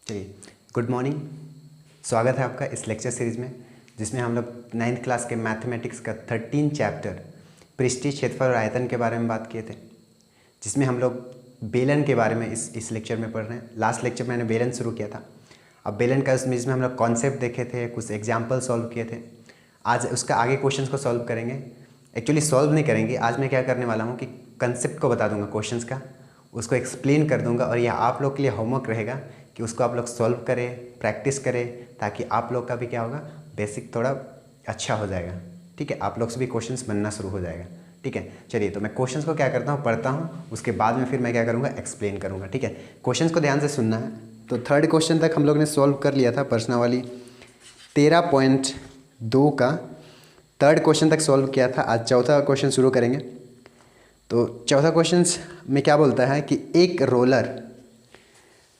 चलिए, good morning. स्वागत है आपका इस लेक्चर सीरीज़ में, जिसमें हम लोग 9th क्लास के मैथमेटिक्स का 13 चैप्टर पृष्ठीय क्षेत्रफल और आयतन के बारे में बात किए थे, जिसमें हम लोग बेलन के बारे में इस लेक्चर में पढ़ रहे हैं। लास्ट लेक्चर मैंने बेलन शुरू किया था। अब बेलन का उसमें जिसमें हम लोग कॉन्सेप्ट देखे थे, कुछ एग्जाम्पल सॉल्व किए थे। आज उसका आगे क्वेश्चन को सॉल्व करेंगे। एक्चुअली सॉल्व नहीं करेंगे, आज मैं क्या करने वाला हूँ कि कंसेप्ट को बता दूंगा क्वेश्चंस का, उसको एक्सप्लेन कर दूंगा, और यह आप लोग के लिए होमवर्क रहेगा कि उसको आप लोग सॉल्व करें, प्रैक्टिस करें, ताकि आप लोग का भी क्या होगा, बेसिक थोड़ा अच्छा हो जाएगा। ठीक है, आप लोग से भी क्वेश्चंस बनना शुरू हो जाएगा। ठीक है, चलिए तो मैं क्वेश्चंस को क्या करता हूँ, पढ़ता हूँ, उसके बाद में फिर मैं क्या करूँगा, एक्सप्लेन करूँगा। ठीक है, क्वेश्चंस को ध्यान से सुनना है। तो थर्ड क्वेश्चन तक हम लोग ने सॉल्व कर लिया था, प्रश्नावली 13.2 का थर्ड क्वेश्चन तक सॉल्व किया था। आज चौथा क्वेश्चन शुरू करेंगे। तो चौथा क्वेश्चन में क्या बोलता है कि एक रोलर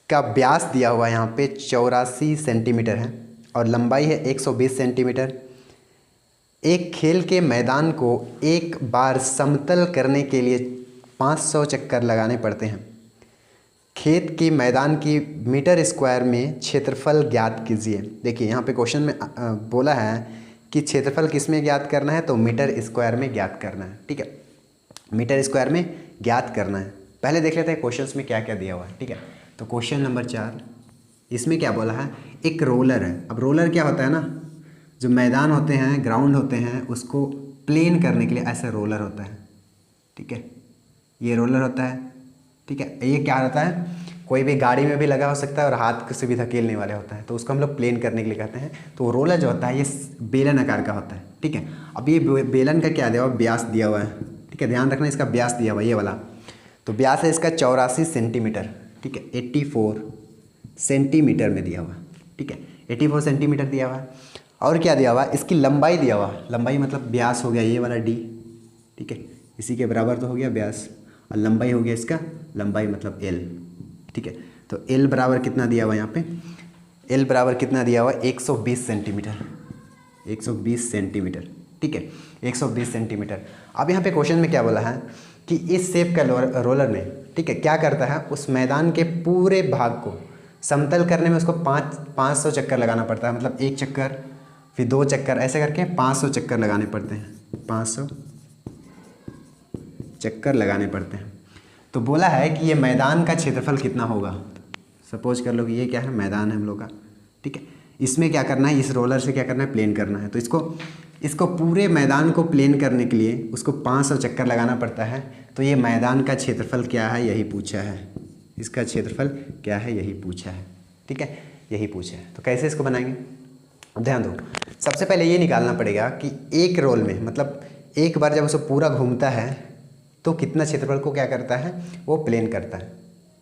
का व्यास दिया हुआ यहाँ पे 84 सेंटीमीटर है और लंबाई है 120 सेंटीमीटर। एक खेल के मैदान को एक बार समतल करने के लिए 500 चक्कर लगाने पड़ते हैं। खेत के मैदान की मीटर स्क्वायर में क्षेत्रफल ज्ञात कीजिए। देखिए यहाँ पे क्वेश्चन में बोला है कि क्षेत्रफल किस में ज्ञात करना है, तो मीटर स्क्वायर में ज्ञात करना है। ठीक है, मीटर स्क्वायर में ज्ञात करना है। पहले देख लेते हैं क्वेश्चंस में क्या क्या दिया हुआ है। ठीक है, तो क्वेश्चन नंबर 4, इसमें क्या बोला है, एक रोलर है। अब रोलर क्या होता है ना, जो मैदान होते हैं, ग्राउंड होते हैं, उसको प्लेन करने के लिए ऐसा रोलर होता है। ठीक है, ये रोलर होता है। ठीक है, ये क्या होता है, कोई भी गाड़ी में भी लगा हो सकता है और हाथ से भी धकेलने वाले होता है, तो उसको हम लोग प्लेन करने के लिए कहते हैं। तो रोलर जो होता है ये बेलन आकार का होता है। ठीक है, अब ये बेलन का क्या दिया हुआ, व्यास दिया हुआ है। ठीक है, ध्यान रखना, इसका व्यास दिया हुआ है ये वाला। तो व्यास है इसका 84 सेंटीमीटर। ठीक है, 84 सेंटीमीटर में दिया हुआ। ठीक है, 84 सेंटीमीटर दिया हुआ है। और क्या दिया हुआ, इसकी लंबाई दिया हुआ। लंबाई मतलब व्यास हो गया ये वाला डी। ठीक है, इसी के बराबर तो हो गया व्यास, और लंबाई हो गया इसका, लंबाई मतलब एल। ठीक है, तो एल बराबर कितना दिया हुआ यहाँ पे, एल बराबर कितना दिया हुआ, 120 सेंटीमीटर। 120 सेंटीमीटर। ठीक है, 120 सेंटीमीटर। अब यहाँ पे क्वेश्चन में क्या बोला है कि इस शेप का रोलर ने, ठीक है, क्या करता है, उस मैदान के पूरे भाग को समतल करने में उसको 500 चक्कर लगाना पड़ता है। मतलब एक चक्कर, फिर 2 चक्कर, ऐसे करके 500 चक्कर लगाने पड़ते हैं। 500 चक्कर लगाने पड़ते हैं। तो बोला है कि ये मैदान का क्षेत्रफल कितना होगा। सपोज कर लो कि ये क्या है, मैदान है हम लोग का। ठीक है, इसमें क्या करना है, इस रोलर से क्या करना है, प्लेन करना है। तो इसको पूरे मैदान को प्लेन करने के लिए उसको 500 चक्कर लगाना पड़ता है। तो ये मैदान का क्षेत्रफल क्या है, यही पूछा है। इसका क्षेत्रफल क्या है, यही पूछा है। ठीक है, यही पूछा है। तो कैसे इसको बनाएंगे, अब ध्यान दो। सबसे पहले ये निकालना पड़ेगा कि एक रोल में, मतलब एक बार जब उसको पूरा घूमता है तो कितना क्षेत्रफल को क्या करता है, वो प्लेन करता है।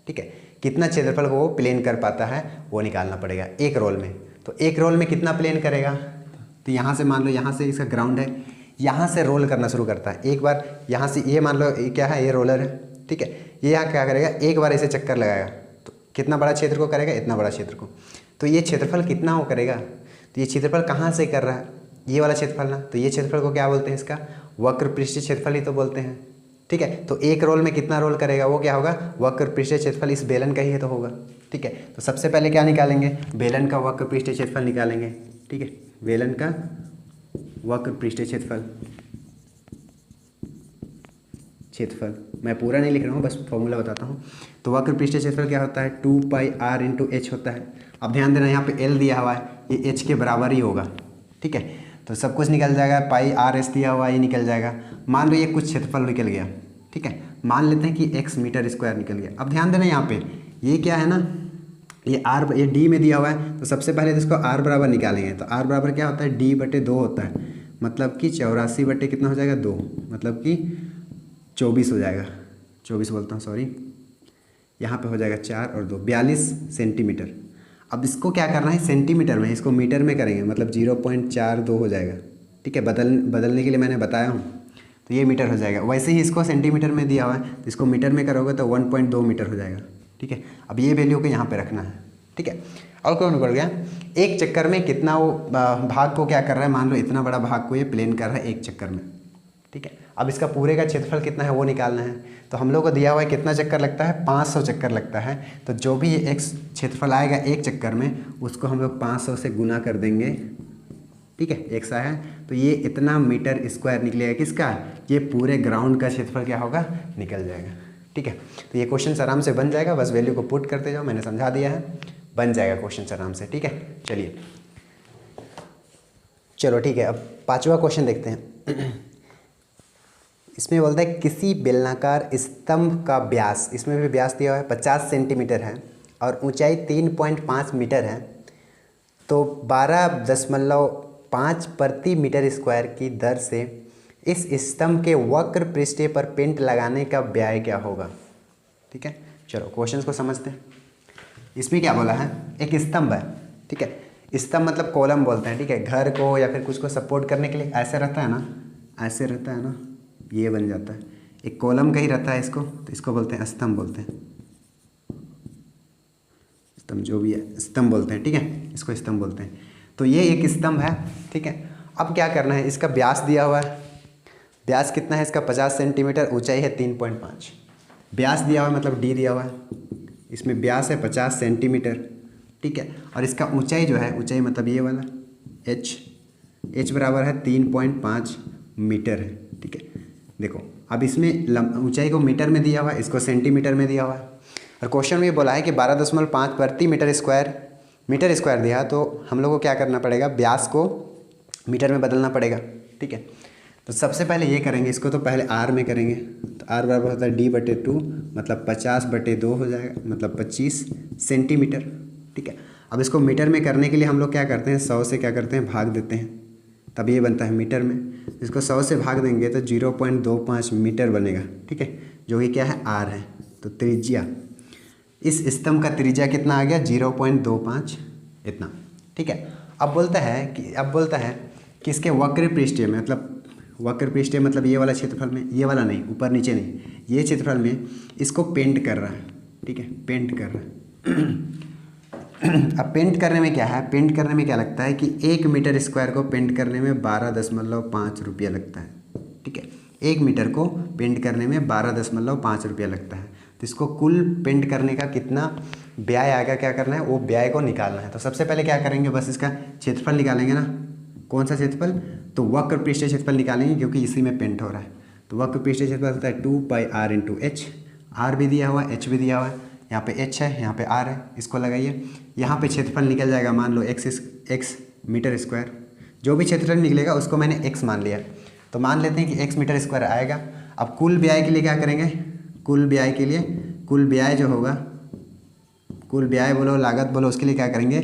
ठीक है, कितना क्षेत्रफल को वो प्लेन कर पाता है वो निकालना पड़ेगा एक रोल में। तो एक रोल में कितना प्लेन करेगा, तो यहाँ से मान लो, यहाँ से इसका ग्राउंड है, यहाँ से रोल करना शुरू करता है। एक बार यहाँ से, ये मान लो ये क्या है, ये रोलर है। ठीक है, ये यहाँ क्या करेगा, एक बार इसे चक्कर लगाएगा तो कितना बड़ा क्षेत्र को करेगा, इतना बड़ा क्षेत्र को। तो ये क्षेत्रफल कितना हो करेगा, तो ये क्षेत्रफल कहाँ से कर रहा है, ये वाला क्षेत्रफल ना। तो ये क्षेत्रफल को क्या बोलते हैं, इसका वक्र पृष्ठीय क्षेत्रफल ही तो बोलते हैं। ठीक है, तो एक रोल में कितना रोल करेगा, वो क्या होगा, वक्र पृष्ठीय क्षेत्रफल इस बेलन का ही तो होगा। ठीक है, तो सबसे पहले क्या निकालेंगे, बेलन का वक्र पृष्ठीय क्षेत्रफल निकालेंगे। ठीक है, बेलन का वक्र पृष्ठीय क्षेत्रफल मैं पूरा नहीं लिख रहा हूँ, बस फॉर्मूला बताता हूँ। तो वक्र पृष्ठीय क्षेत्रफल क्या होता है, 2πr × h होता है। अब ध्यान देना, यहाँ पे l दिया हुआ है, ये h के बराबर ही होगा। ठीक है, तो सब कुछ निकल जाएगा, πr/s दिया हुआ है, ये निकल जाएगा। मान लो ये कुछ क्षेत्रफल निकल गया। ठीक है, मान लेते हैं कि x मीटर स्क्वायर निकल गया। अब ध्यान देना, यहाँ पे ये क्या है ना, ये r, ये d में दिया हुआ है। तो सबसे पहले इसको r बराबर निकालेंगे। तो r बराबर क्या होता है, d/2 होता है। मतलब कि 84 बटे कितना हो जाएगा, 2, मतलब कि 24 हो जाएगा। 24 बोलता हूँ, सॉरी, यहाँ पे हो जाएगा 4 और 2, 42 सेंटीमीटर। अब इसको क्या करना है, सेंटीमीटर में, इसको मीटर में करेंगे, मतलब 0.42 हो जाएगा। ठीक है, बदलने के लिए मैंने बताया हूँ। तो ये मीटर हो जाएगा। वैसे ही इसको सेंटीमीटर में दिया हुआ है, तो इसको मीटर में करोगे तो 1.2 मीटर हो जाएगा। ठीक है, अब ये वैल्यू को यहाँ पे रखना है। ठीक है, और कौन कर गया, एक चक्कर में कितना वो भाग को क्या कर रहा है, मान लो इतना बड़ा भाग को ये प्लेन कर रहा है एक चक्कर में। ठीक है, अब इसका पूरे का क्षेत्रफल कितना है वो निकालना है। तो हम लोग को दिया हुआ है कितना चक्कर लगता है, 500 चक्कर लगता है। तो जो भी एक क्षेत्रफल आएगा एक चक्कर में, उसको हम लोग 500 से गुना कर देंगे, ठीक है, एक सा है। तो ये इतना मीटर स्क्वायर निकलेगा किसका, ये पूरे ग्राउंड का क्षेत्रफल क्या होगा, निकल जाएगा, ठीक है। तो ये क्वेश्चन आराम से बन जाएगा, बस वैल्यू को पुट करते जाओ, मैंने समझा दिया है, बन जाएगा क्वेश्चन आराम से, ठीक है। चलिए चलो ठीक है, अब 5वां क्वेश्चन देखते हैं। इसमें बोलता है किसी बेलनाकार स्तंभ का व्यास, इसमें भी व्यास दिया हुआ है 50 सेंटीमीटर है और ऊंचाई 3.5 मीटर है, तो 12.5 प्रति मीटर स्क्वायर की दर से इस स्तंभ के वक्र पृष्ठ पर पेंट लगाने का व्यय क्या होगा, ठीक है। चलो क्वेश्चन को समझते हैं। इसमें क्या बोला है, एक स्तंभ है, ठीक है। स्तंभ मतलब कॉलम बोलते हैं, ठीक है। घर को या फिर कुछ को सपोर्ट करने के लिए ऐसे रहता है ना, ऐसे रहता है ना, ये बन जाता है, एक कॉलम का ही रहता है इसको, तो इसको बोलते हैं स्तंभ बोलते हैं, स्तंभ जो भी है स्तंभ बोलते हैं, ठीक है, इसको स्तंभ बोलते हैं। तो ये एक स्तंभ है, ठीक है। अब क्या करना है, इसका व्यास दिया हुआ है, व्यास कितना है इसका 50 सेंटीमीटर, ऊंचाई है 3.5, व्यास दिया हुआ है मतलब डी दिया हुआ है, इसमें व्यास है 50 सेंटीमीटर, ठीक है। और इसका ऊंचाई जो है, ऊंचाई मतलब ये वाला एच बराबर है 3.5 मीटर है, ठीक है। देखो अब इसमें ऊंचाई को मीटर में दिया हुआ है, इसको सेंटीमीटर में दिया हुआ है, और क्वेश्चन में बोला है कि 12.5 प्रति मीटर स्क्वायर दिया, तो हम लोग को क्या करना पड़ेगा, व्यास को मीटर में बदलना पड़ेगा, ठीक है। तो सबसे पहले ये करेंगे, इसको तो पहले आर में करेंगे, तो आर बराबर होता है D/2, मतलब 50/2 हो जाएगा, मतलब 25 सेंटीमीटर, ठीक है। अब इसको मीटर में करने के लिए हम लोग क्या करते हैं, 100 से क्या करते हैं, भाग देते हैं, तब ये बनता है मीटर में। इसको 100 से भाग देंगे तो 0.25 मीटर बनेगा, ठीक है, जो कि क्या है, आर है। तो त्रिज्या, इस स्तंभ का त्रिज्या कितना आ गया, 0.25 इतना, ठीक है। अब बोलता है कि इसके वक्र पृष्ठीय में, मतलब वक्र पृष्ठीय मतलब ये वाला क्षेत्रफल में, ये वाला नहीं, ऊपर नीचे नहीं, ये क्षेत्रफल में इसको पेंट कर रहा है, ठीक है, पेंट कर रहा है। अब पेंट करने में क्या है, पेंट करने में क्या लगता है कि 1 मीटर स्क्वायर को पेंट करने में 12.5 रुपया लगता है, ठीक है। 1 मीटर को पेंट करने में 12.5 रुपया लगता है। तो इसको कुल पेंट करने का कितना व्यय आएगा, क्या करना है, वो व्यय को निकालना है। तो सबसे पहले क्या करेंगे, बस इसका क्षेत्रफल निकालेंगे ना, कौन सा क्षेत्रफल, तो वक्र पृष्ठीय क्षेत्रफल निकालेंगे, क्योंकि इसी में पेंट हो रहा है। तो वक्र पृष्ठीय क्षेत्रफल होता है 2πr × h, आर भी दिया हुआ है, एच भी दिया हुआ है, यहाँ पे h है, यहाँ पे r है, इसको लगाइए, यहाँ पे क्षेत्रफल निकल जाएगा, मान लो x मीटर स्क्वायर, जो भी क्षेत्रफल निकलेगा उसको मैंने x मान लिया, तो मान लेते हैं कि x मीटर स्क्वायर आएगा। अब कुल व्यय के लिए क्या करेंगे, कुल व्यय के लिए, कुल व्यय जो होगा, कुल व्यय बोलो लागत बोलो, उसके लिए क्या करेंगे,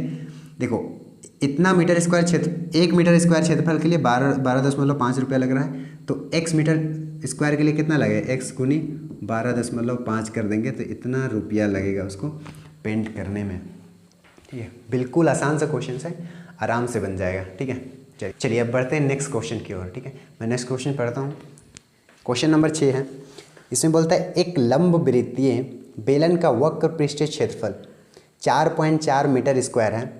देखो इतना मीटर स्क्वायर क्षेत्र, 1 मीटर स्क्वायर क्षेत्रफल के लिए 12.5 रुपया लग रहा है, तो x मीटर स्क्वायर के लिए कितना लगेगा, x गुनी 12.5 कर देंगे, तो इतना रुपया लगेगा उसको पेंट करने में, ठीक है। बिल्कुल आसान सा क्वेश्चन है, आराम से बन जाएगा, ठीक है। चलिए अब बढ़ते हैं नेक्स्ट क्वेश्चन की ओर, ठीक है। मैं नेक्स्ट क्वेश्चन पढ़ता हूँ, क्वेश्चन नंबर 6 है। इसमें बोलता है एक लंब वृत्तीय बेलन का वक्र पृष्ठीय क्षेत्रफल 4.4 मीटर स्क्वायर है,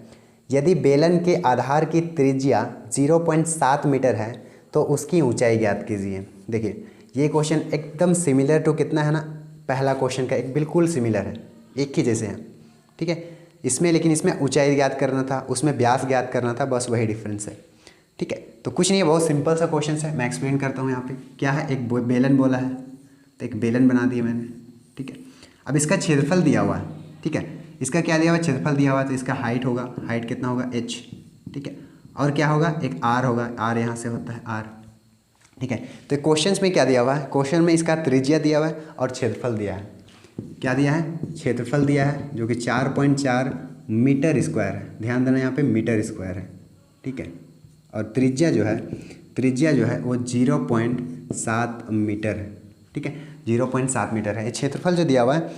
यदि बेलन के आधार की त्रिज्या 0.7 मीटर है तो उसकी ऊंचाई ज्ञात कीजिए। देखिए ये क्वेश्चन एकदम सिमिलर टू कितना है ना, पहला क्वेश्चन का एक बिल्कुल सिमिलर है, एक ही जैसे हैं, ठीक है। इसमें लेकिन इसमें ऊंचाई ज्ञात करना था, उसमें व्यास ज्ञात करना था, बस वही डिफरेंस है, ठीक है। तो कुछ नहीं है, बहुत सिंपल सा क्वेश्चन है, मैं एक्सप्लेन करता हूँ। यहाँ पे क्या है, एक बेलन बोला है, तो एक बेलन बना दिया मैंने, ठीक है। अब इसका क्षेत्रफल दिया हुआ है, ठीक है, इसका क्या दिया हुआ है, क्षेत्रफल दिया हुआ है, तो इसका हाइट होगा, हाइट कितना होगा, h, ठीक है। और क्या होगा, एक r होगा, r यहाँ से होता है r, ठीक है। तो क्वेश्चंस में क्या दिया हुआ है, क्वेश्चन में इसका त्रिज्या दिया हुआ है और क्षेत्रफल दिया है, क्या दिया है, क्षेत्रफल दिया है जो कि 4.4 मीटर स्क्वायर है, ध्यान देना यहाँ पे मीटर स्क्वायर है, ठीक है। और त्रिज्या जो है वो 0.7 मीटर है, ठीक है, 0.7 मीटर है। ये क्षेत्रफल जो दिया हुआ है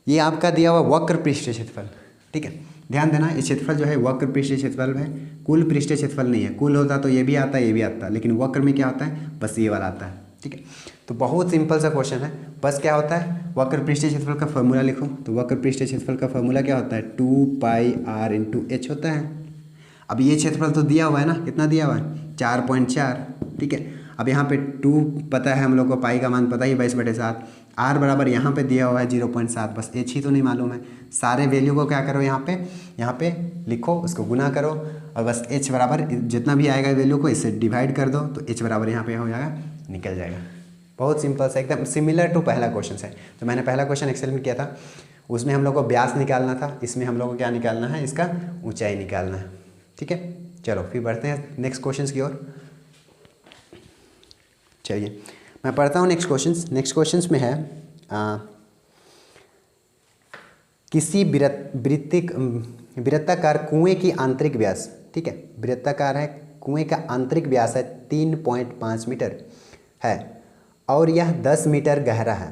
ये आपका दिया हुआ वक्र पृष्ठीय क्षेत्रफल, ठीक है। ध्यान देना ये क्षेत्रफल जो है वक्र पृष्ठीय क्षेत्रफल है, कुल पृष्ठीय क्षेत्रफल नहीं है, कुल होता तो ये भी आता ये भी आता, लेकिन वक्र में क्या होता है, बस ये वाला आता है, ठीक है। तो बहुत सिंपल सा क्वेश्चन है, बस क्या होता है, वक्र पृष्ठीय क्षेत्रफल का फॉर्मूला लिखो, तो वक्र पृष्ठीय क्षेत्रफल का फॉर्मूला क्या होता है, 2πr × h होता है। अब ये क्षेत्रफल तो दिया हुआ है ना, कितना दिया हुआ है, 4.4, ठीक है। अब यहाँ पे 2 पता है हम लोग को, पाई का मान पता ही 22/7। आर बराबर यहाँ पे दिया हुआ है 0.7, बस एच ही तो नहीं मालूम है। सारे वैल्यू को क्या करो, यहाँ पे लिखो, उसको गुना करो और बस एच बराबर जितना भी आएगा वैल्यू को इससे डिवाइड कर दो, तो एच बराबर यहाँ पे हो जाएगा, निकल जाएगा। बहुत सिंपल सा, एकदम सिमिलर टू पहला क्वेश्चन है। तो मैंने पहला क्वेश्चन एक्सेल में किया था, उसमें हम लोग को व्यास निकालना था, इसमें हम लोग को क्या निकालना है, इसका ऊंचाई निकालना है। ठीक है, चलो फिर बढ़ते हैं नेक्स्ट क्वेश्चन की ओर। चलिए मैं पढ़ता हूँ नेक्स्ट क्वेश्चन। नेक्स्ट क्वेश्चन में है किसी वृत्ताकार कुएं की आंतरिक व्यास, ठीक है, वृत्ताकार है, कुएं का आंतरिक व्यास है 3.5 मीटर है और यह 10 मीटर गहरा है।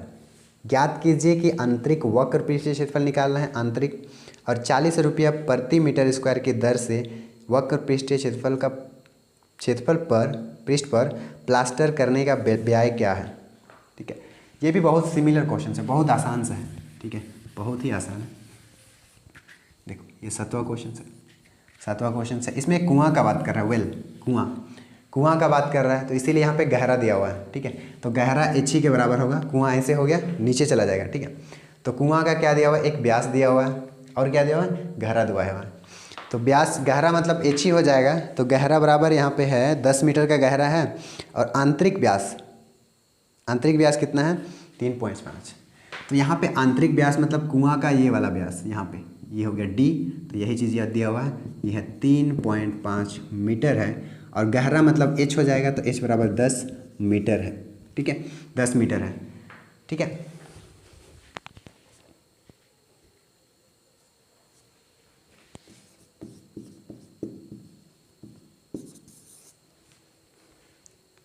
ज्ञात कीजिए कि आंतरिक वक्र पृष्ठीय क्षेत्रफल निकालना है आंतरिक, और 40 रुपया प्रति मीटर स्क्वायर की दर से वक्र पृष्ठीय क्षेत्रफल पर पृष्ठ पर प्लास्टर करने का व्यय क्या है। ठीक है, ये भी बहुत सिमिलर क्वेश्चन है, बहुत आसान सा है। ठीक है, बहुत ही आसान है। देखो ये 7वां क्वेश्चन है, 7वां क्वेश्चन है। इसमें कुआं का बात कर रहा है, वेल कुआं का बात कर रहा है, तो इसीलिए यहाँ पे गहरा दिया हुआ है। ठीक है, तो गहरा एच ही के बराबर होगा, कुआं ऐसे हो गया नीचे चला जाएगा। ठीक है, तो कुआं का क्या दिया हुआ है, एक व्यास दिया हुआ है और क्या दिया हुआ है, गहरा दिया हुआ है। तो व्यास गहरा मतलब एच ही हो जाएगा, तो गहरा बराबर यहाँ पे है 10 मीटर का गहरा है और आंतरिक व्यास कितना है, 3.5। तो यहाँ पे आंतरिक व्यास मतलब कुआं का ये वाला व्यास, यहाँ पे ये हो गया डी, तो यही चीज़ याद दिया हुआ है, ये है 3.5 मीटर है और गहरा मतलब एच हो जाएगा, तो एच बराबर 10 मीटर है। ठीक है, 10 मीटर है। ठीक है,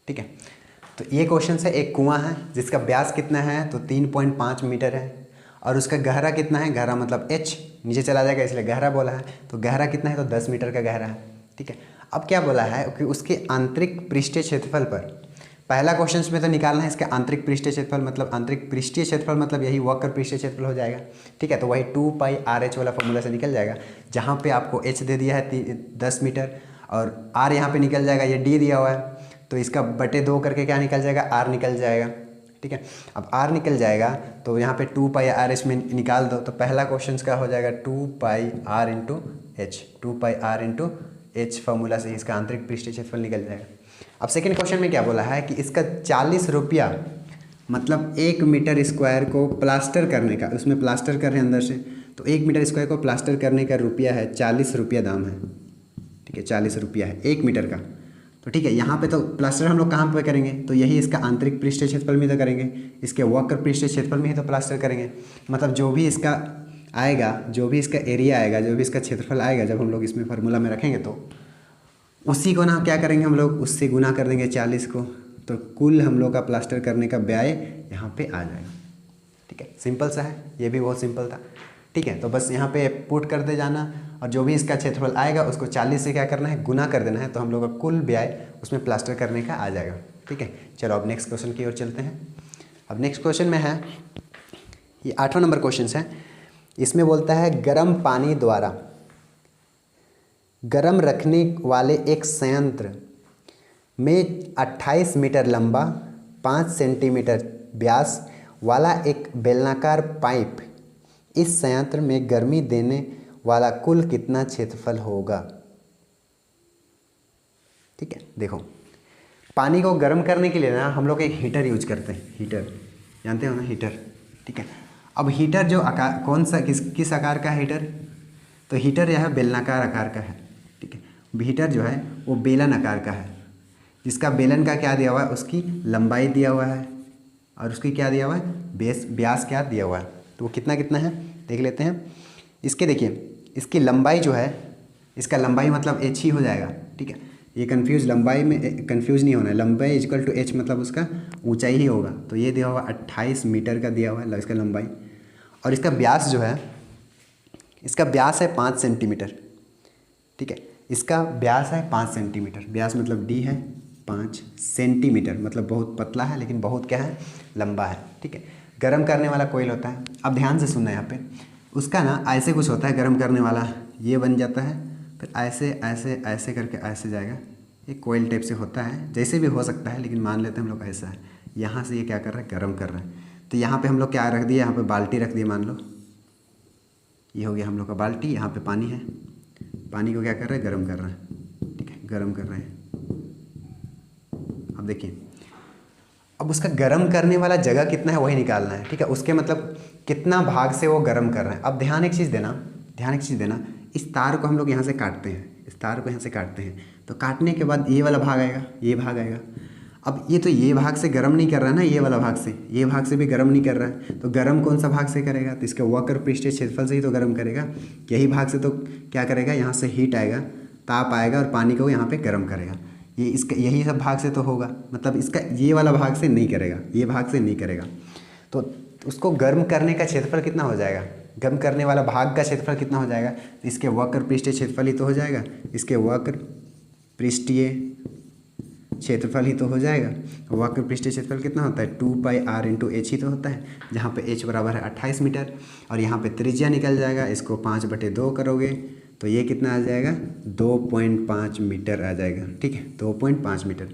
ठीक है, तो ये क्वेश्चन है, एक कुआं है जिसका व्यास कितना है, तो 3.5 मीटर है और उसका गहरा कितना है, गहरा मतलब एच नीचे चला जाएगा इसलिए गहरा बोला है, तो गहरा कितना है, तो 10 मीटर का गहरा है। ठीक है, अब क्या बोला है कि उसके आंतरिक पृष्ठीय क्षेत्रफल पर, पहला क्वेश्चन में तो निकालना है इसका आंतरिक पृष्ठीय क्षेत्रफल, मतलब आंतरिक पृष्ठीय क्षेत्रफल मतलब यही वक्र पृष्ठीय क्षेत्रफल हो जाएगा। ठीक है, तो वही 2πRh वाला फॉर्मूला से निकल जाएगा, जहाँ पे आपको h दे दिया है 10 मीटर और r यहाँ पे निकल जाएगा, ये d दिया हुआ है, तो इसका बटे 2 करके क्या निकल जाएगा, r निकल जाएगा। ठीक है, अब r निकल जाएगा तो यहाँ पे 2πRh में निकाल दो, तो पहला क्वेश्चन का हो जाएगा 2πr into H, 2πr into H formula से इसका आंतरिक पृष्ठीय क्षेत्रफल निकल जाएगा। अब सेकेंड क्वेश्चन में क्या बोला है कि इसका 40 रुपया मतलब 1 मीटर स्क्वायर को प्लास्टर करने का, उसमें प्लास्टर कर रहे हैं अंदर से, तो 1 मीटर स्क्वायर को प्लास्टर करने का रुपया है 40 रुपया दाम है। ठीक है, 40 रुपया है 1 मीटर का। तो ठीक है, यहाँ पे तो प्लास्टर हम लोग कहाँ पे करेंगे, तो यही इसका आंतरिक पृष्ठीय क्षेत्रफल में तो करेंगे, इसके वक्र पृष्ठीय क्षेत्रफल में ही तो प्लास्टर करेंगे। मतलब जो भी इसका आएगा, जो भी इसका एरिया आएगा, जो भी इसका क्षेत्रफल आएगा, जब हम लोग इसमें फार्मूला में रखेंगे तो उसी को ना क्या करेंगे हम लोग, उससे गुना कर देंगे 40 को, तो कुल हम लोग का प्लास्टर करने का व्यय यहाँ पे आ जाएगा। ठीक है, सिंपल सा है, ये भी बहुत सिंपल था। ठीक है, तो बस यहाँ पे पुट करते जाना और जो भी इसका क्षेत्रफल आएगा उसको 40 से क्या करना है, गुना कर देना है, तो हम लोग का कुल व्यय उसमें प्लास्टर करने का आ जाएगा। ठीक है, चलो अब नेक्स्ट क्वेश्चन की ओर चलते हैं। अब नेक्स्ट क्वेश्चन में है, ये 8वां नंबर क्वेश्चन है। इसमें बोलता है गर्म पानी द्वारा गर्म रखने वाले एक संयंत्र में 28 मीटर लंबा 5 सेंटीमीटर व्यास वाला एक बेलनाकार पाइप, इस संयंत्र में गर्मी देने वाला कुल कितना क्षेत्रफल होगा। ठीक है, देखो पानी को गर्म करने के लिए ना हम लोग एक हीटर यूज करते हैं, हीटर जानते हो ना, हीटर। ठीक है, अब हीटर जो आकार कौन सा किस आकार का हीटर, तो हीटर यह बेलनाकार आकार का है। ठीक है, हीटर जो है वो बेलन आकार का है, जिसका बेलन का क्या दिया हुआ है, उसकी लंबाई दिया हुआ है और उसकी क्या दिया हुआ है, व्यास क्या दिया हुआ है, तो वो कितना कितना है देख लेते हैं। इसके देखिए, इसकी लंबाई जो है, इसका लंबाई मतलब एच ही हो जाएगा। ठीक है, ये लंबाई में कंफ्यूज नहीं होना है, लंबाई इक्वल टू एच मतलब उसका ऊंचाई ही होगा, तो ये दिया हुआ 28 मीटर का दिया हुआ है इसका लंबाई, और इसका व्यास जो है, इसका व्यास है 5 सेंटीमीटर। ठीक है, इसका व्यास है 5 सेंटीमीटर, व्यास मतलब डी है, 5 सेंटीमीटर मतलब बहुत पतला है लेकिन बहुत क्या है, लंबा है। ठीक है, गर्म करने वाला कोयल होता है। अब ध्यान से सुनना, यहाँ पे उसका ना ऐसे कुछ होता है गर्म करने वाला, ये बन जाता है, फिर ऐसे ऐसे ऐसे करके ऐसे जाएगा, एक कोयल टाइप से होता है, जैसे भी हो सकता है, लेकिन मान लेते हैं हम लोग ऐसा है। यहाँ से ये क्या कर रहा है, गर्म कर रहा है। तो यहाँ पे हम लोग क्या रख दिए, यहाँ पे बाल्टी रख दिए, मान लो ये हो गया हम लोग का बाल्टी, यहाँ पे पानी है, पानी को क्या कर रहा है, गर्म कर रहा है, ठीक है, गर्म कर रहे हैं। अब देखिए, अब उसका गर्म करने वाला जगह कितना है वही निकालना है, ठीक है, उसके मतलब कितना भाग से वो गर्म कर रहे हैं। अब ध्यान एक चीज़ देना, इस तार को हम लोग यहाँ से काटते हैं, इस तार को यहाँ से काटते हैं, तो काटने के बाद ये वाला भाग आएगा, ये भाग आएगा। अब ये तो ये भाग से गर्म नहीं कर रहा है ना, ये वाला भाग से, ये भाग से भी गर्म नहीं कर रहा है, तो गर्म कौन सा भाग से करेगा, तो इसके वक्र पृष्ठीय क्षेत्रफल से ही तो गर्म करेगा। यही भाग से तो क्या करेगा, यहाँ से हीट आएगा, ताप आएगा और पानी को यहाँ पे गर्म करेगा। ये इसका यही सब भाग से तो होगा, मतलब इसका ये वाला भाग से नहीं करेगा, ये भाग से नहीं करेगा। तो उसको गर्म करने का क्षेत्रफल कितना हो जाएगा, गर्म करने वाला भाग का क्षेत्रफल कितना हो जाएगा, तो इसके वक्र पृष्ठीय क्षेत्रफल ही तो हो जाएगा, इसके वक्र पृष्ठीय क्षेत्रफल ही तो हो जाएगा। वक्र पृष्ठीय क्षेत्रफल कितना होता है, 2πr × h ही तो होता है, जहाँ पे h बराबर है 28 मीटर, और यहाँ पे त्रिज्या निकल जाएगा, इसको 5/2 करोगे तो ये कितना आ जाएगा, 2.5 मीटर आ जाएगा, ठीक है, 2.5 मीटर।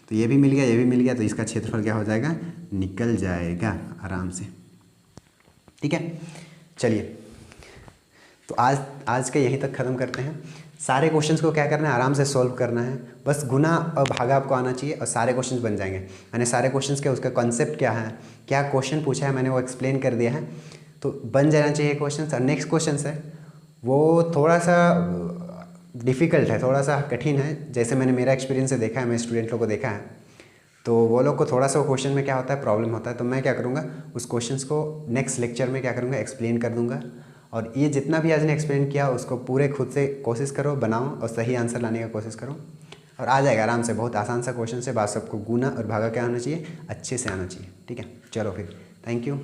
तो ये भी मिल गया, ये भी मिल गया, तो इसका क्षेत्रफल क्या हो जाएगा, निकल जाएगा आराम से, ठीक है। चलिए, तो आज का यहीं तक ख़त्म करते हैं। सारे क्वेश्चंस को क्या करना है, आराम से सॉल्व करना है, बस गुना और भागा आपको आना चाहिए और सारे क्वेश्चंस बन जाएंगे। मैंने सारे क्वेश्चंस के उसका कॉन्सेप्ट क्या है, क्या क्वेश्चन पूछा है, मैंने वो एक्सप्लेन कर दिया है, तो बन जाना चाहिए क्वेश्चंस। और नेक्स्ट क्वेश्चन है वो थोड़ा सा डिफ़िकल्ट है, थोड़ा सा कठिन है, जैसे मैंने मेरा एक्सपीरियंस से देखा है, मैं स्टूडेंट लोग को देखा है, तो वो लोग को थोड़ा सा वो क्वेश्चन में क्या होता है, प्रॉब्लम होता है। तो मैं क्या करूँगा, उस क्वेश्चंस को नेक्स्ट लेक्चर में क्या करूँगा, एक्सप्लेन कर दूँगा। और ये जितना भी आज ने एक्सप्लेन किया उसको पूरे खुद से कोशिश करो, बनाओ और सही आंसर लाने का कोशिश करो, और आ जाएगा आराम से। बहुत आसान सा क्वेश्चन से, बस सबको गुना और भागा क्या होना चाहिए, अच्छे से आना चाहिए, ठीक है। चलो फिर, थैंक यू।